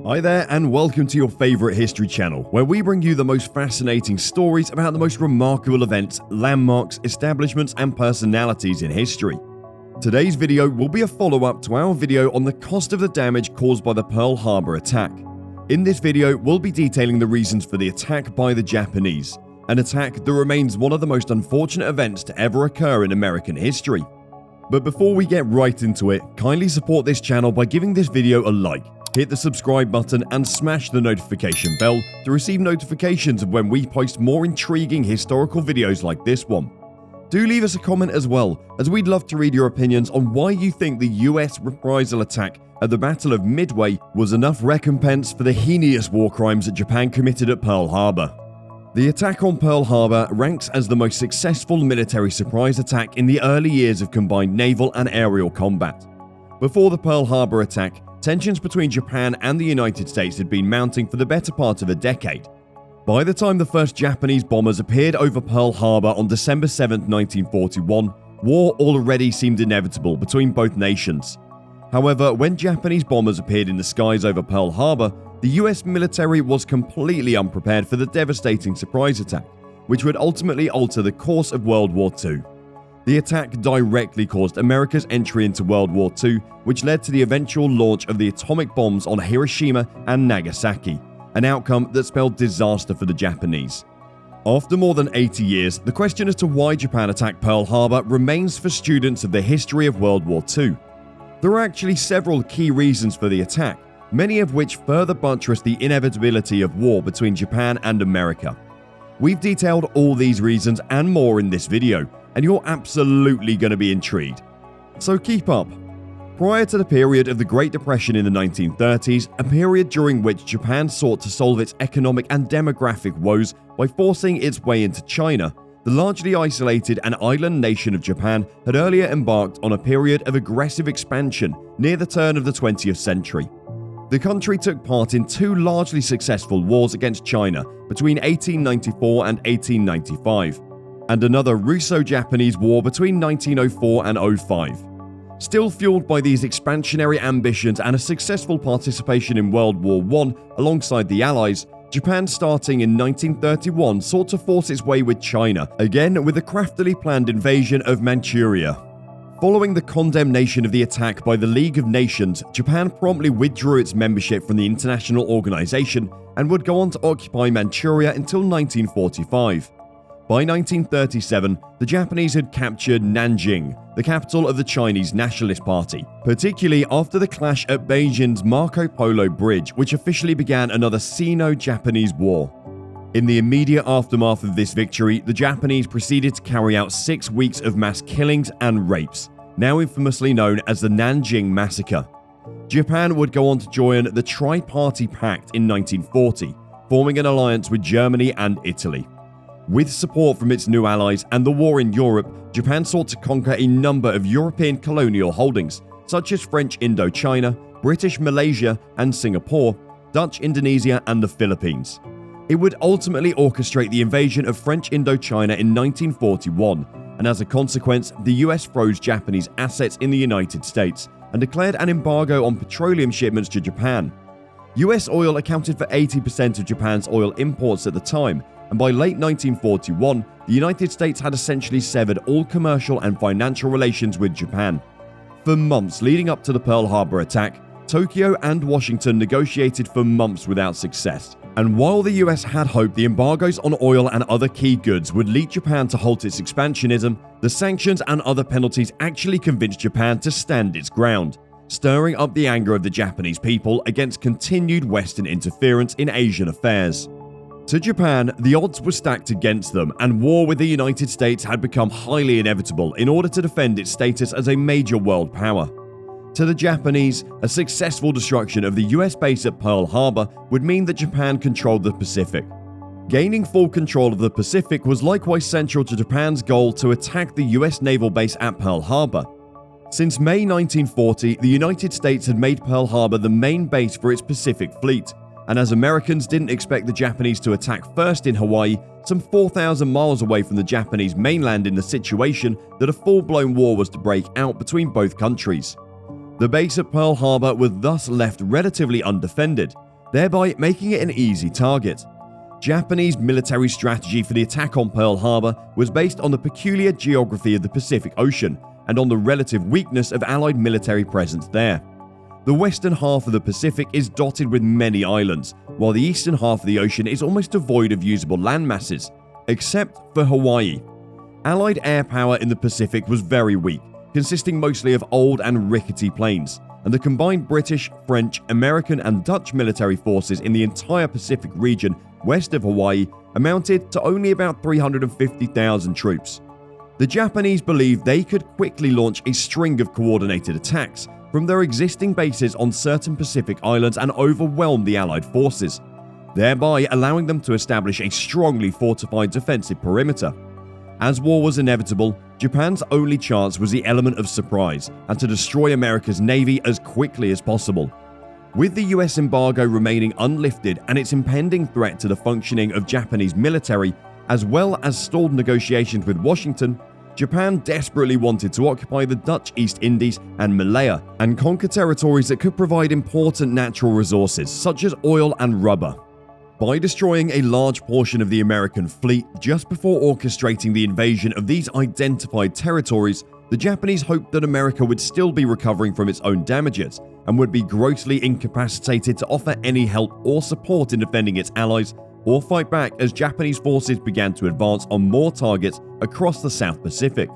Hi there, and welcome to your favorite history channel, where we bring you the most fascinating stories about the most remarkable events, landmarks, establishments, and personalities in history. Today's video will be a follow-up to our video on the cost of the damage caused by the Pearl Harbor attack. In this video, we'll be detailing the reasons for the attack by the Japanese, an attack that remains one of the most unfortunate events to ever occur in American history. But before we get right into it, kindly support this channel by giving this video a like. Hit the subscribe button and smash the notification bell to receive notifications of when we post more intriguing historical videos like this one. Do leave us a comment as well, as we'd love to read your opinions on why you think the US reprisal attack at the Battle of Midway was enough recompense for the heinous war crimes that Japan committed at Pearl Harbor. The attack on Pearl Harbor ranks as the most successful military surprise attack in the early years of combined naval and aerial combat. Before the Pearl Harbor attack, tensions between Japan and the United States had been mounting for the better part of a decade. By the time the first Japanese bombers appeared over Pearl Harbor on December 7, 1941, war already seemed inevitable between both nations. However, when Japanese bombers appeared in the skies over Pearl Harbor, the US military was completely unprepared for the devastating surprise attack, which would ultimately alter the course of World War II. The attack directly caused America's entry into World War II, which led to the eventual launch of the atomic bombs on Hiroshima and Nagasaki, an outcome that spelled disaster for the Japanese. After more than 80 years, the question as to why Japan attacked Pearl Harbor remains for students of the history of World War II. There are actually several key reasons for the attack, many of which further buttress the inevitability of war between Japan and America. We've detailed all these reasons and more in this video, and you're absolutely going to be intrigued. So keep up. Prior to the period of the Great Depression in the 1930s, a period during which Japan sought to solve its economic and demographic woes by forcing its way into China, the largely isolated and island nation of Japan had earlier embarked on a period of aggressive expansion near the turn of the 20th century. The country took part in two largely successful wars against China between 1894 and 1895, and another Russo-Japanese war between 1904 and 05. Still fueled by these expansionary ambitions and a successful participation in World War I alongside the Allies, Japan starting in 1931 sought to force its way with China, again with a craftily planned invasion of Manchuria. Following the condemnation of the attack by the League of Nations, Japan promptly withdrew its membership from the international organization and would go on to occupy Manchuria until 1945. By 1937, the Japanese had captured Nanjing, the capital of the Chinese Nationalist Party, particularly after the clash at BEIJING'S Marco Polo Bridge, which officially began another Sino-Japanese war. In the immediate aftermath of this victory, the Japanese proceeded to carry out 6 weeks of mass killings and rapes, now infamously known as the Nanjing Massacre. Japan would go on to join the Tripartite Pact in 1940, forming an alliance with Germany and Italy. With support from its new allies and the war in Europe, Japan sought to conquer a number of European colonial holdings, such as French Indochina, British Malaysia and Singapore, Dutch Indonesia and the Philippines. It would ultimately orchestrate the invasion of French Indochina in 1941, and as a consequence, the US froze Japanese assets in the United States and declared an embargo on petroleum shipments to Japan. US oil accounted for 80% of Japan's oil imports at the time, and by late 1941, the United States had essentially severed all commercial and financial relations with Japan. For months leading up to the Pearl Harbor attack, Tokyo and Washington negotiated for months without success. And while the US had hoped the embargoes on oil and other key goods would lead Japan to halt its expansionism, the sanctions and other penalties actually convinced Japan to stand its ground, stirring up the anger of the Japanese people against continued Western interference in Asian affairs. To Japan, the odds were stacked against them, and war with the United States had become highly inevitable in order to defend its status as a major world power. To the Japanese, a successful destruction of the US base at Pearl Harbor would mean that Japan controlled the Pacific. Gaining full control of the Pacific was likewise central to Japan's goal to attack the US naval base at Pearl Harbor. Since May 1940, the United States had made Pearl Harbor the main base for its Pacific Fleet, and as Americans didn't expect the Japanese to attack first in Hawaii, some 4,000 miles away from the Japanese mainland, in the situation that a full-blown war was to break out between both countries. The base at Pearl Harbor was thus left relatively undefended, thereby making it an easy target. Japanese military strategy for the attack on Pearl Harbor was based on the peculiar geography of the Pacific Ocean and on the relative weakness of Allied military presence there. The western half of the Pacific is dotted with many islands, while the eastern half of the ocean is almost devoid of usable land masses, except for Hawaii. Allied air power in the Pacific was very weak, consisting mostly of old and rickety planes, and the combined British, French, American, and Dutch military forces in the entire Pacific region west of Hawaii amounted to only about 350,000 troops. The Japanese believed they could quickly launch a string of coordinated attacks from their existing bases on certain Pacific islands and overwhelm the Allied forces, thereby allowing them to establish a strongly fortified defensive perimeter. As war was inevitable, Japan's only chance was the element of surprise and to destroy America's navy as quickly as possible. With the US embargo remaining unlifted and its impending threat to the functioning of Japanese military, as well as stalled negotiations with Washington, Japan desperately wanted to occupy the Dutch East Indies and Malaya and conquer territories that could provide important natural resources such as oil and rubber. By destroying a large portion of the American fleet just before orchestrating the invasion of these identified territories, the Japanese hoped that America would still be recovering from its own damages and would be grossly incapacitated to offer any help or support in defending its allies or fight back as Japanese forces began to advance on more targets across the South Pacific.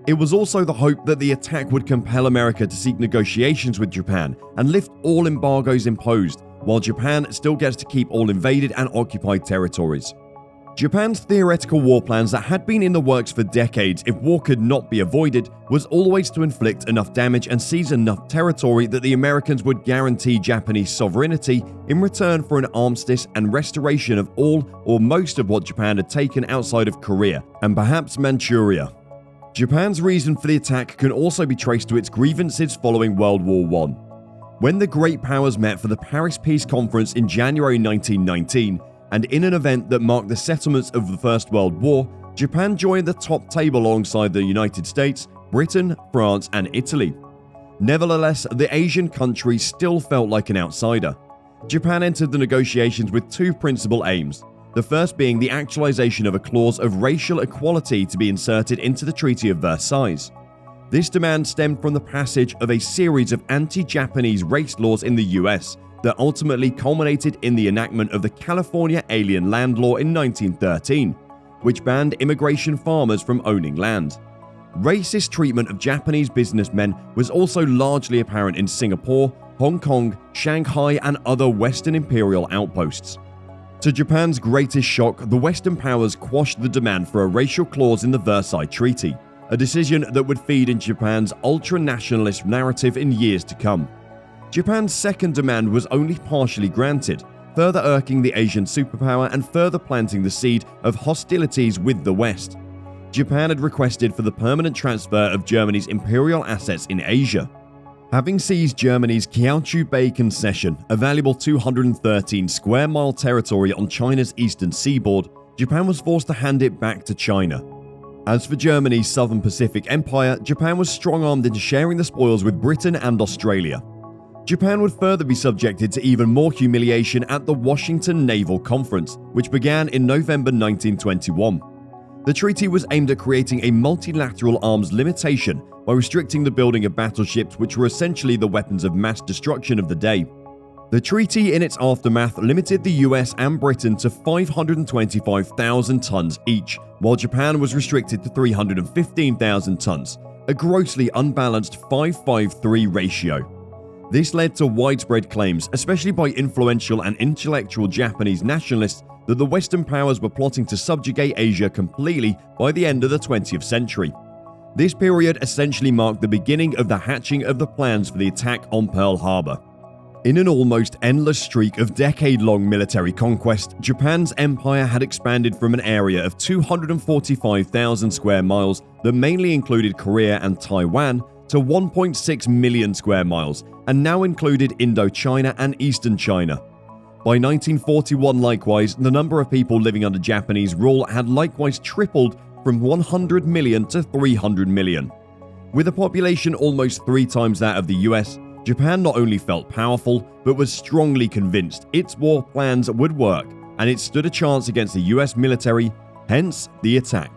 It was also the hope that the attack would compel America to seek negotiations with Japan and lift all embargoes imposed, while Japan still gets to keep all invaded and occupied territories. Japan's theoretical war plans that had been in the works for decades if war could not be avoided was always to inflict enough damage and seize enough territory that the Americans would guarantee Japanese sovereignty in return for an armistice and restoration of all or most of what Japan had taken outside of Korea and perhaps Manchuria. Japan's reason for the attack can also be traced to its grievances following World War I. When the great powers met for the Paris Peace Conference in January 1919, and in an event that marked the settlements of the First World War, Japan joined the top table alongside the United States, Britain, France, and Italy. Nevertheless, the Asian countries still felt like an outsider. Japan entered the negotiations with two principal aims, the first being the actualization of a clause of racial equality to be inserted into the Treaty of Versailles. This demand stemmed from the passage of a series of anti-Japanese race laws in the US that ultimately culminated in the enactment of the California Alien Land Law in 1913, which banned immigration farmers from owning land. Racist treatment of Japanese businessmen was also largely apparent in Singapore, Hong Kong, Shanghai, and other Western imperial outposts. To Japan's greatest shock, the Western powers quashed the demand for a racial clause in the Versailles Treaty, a decision that would feed into Japan's ultra-nationalist narrative in years to come. Japan's second demand was only partially granted, further irking the Asian superpower and further planting the seed of hostilities with the West. Japan had requested for the permanent transfer of Germany's imperial assets in Asia. Having seized Germany's Kiautschou Bay concession, a valuable 213 square mile territory on China's eastern seaboard, Japan was forced to hand it back to China. As for Germany's Southern Pacific Empire, Japan was strong-armed into sharing the spoils with Britain and Australia. Japan would further be subjected to even more humiliation at the Washington Naval Conference, which began in November 1921. The treaty was aimed at creating a multilateral arms limitation by restricting the building of battleships, which were essentially the weapons of mass destruction of the day. The treaty in its aftermath limited the US and Britain to 525,000 tons each, while Japan was restricted to 315,000 tons, a grossly unbalanced 5-5-3 ratio. This led to widespread claims, especially by influential and intellectual Japanese nationalists, that the Western powers were plotting to subjugate Asia completely by the end of the 20th century. This period essentially marked the beginning of the hatching of the plans for the attack on Pearl Harbor. In an almost endless streak of decade-long military conquest, Japan's empire had expanded from an area of 245,000 square miles that mainly included Korea and Taiwan to 1.6 million square miles, and now included Indochina and Eastern China. By 1941, likewise, the number of people living under Japanese rule had likewise tripled from 100 million to 300 million. With a population almost 3 times that of the US, Japan not only felt powerful, but was strongly convinced its war plans would work, and it stood a chance against the US military, hence the attack.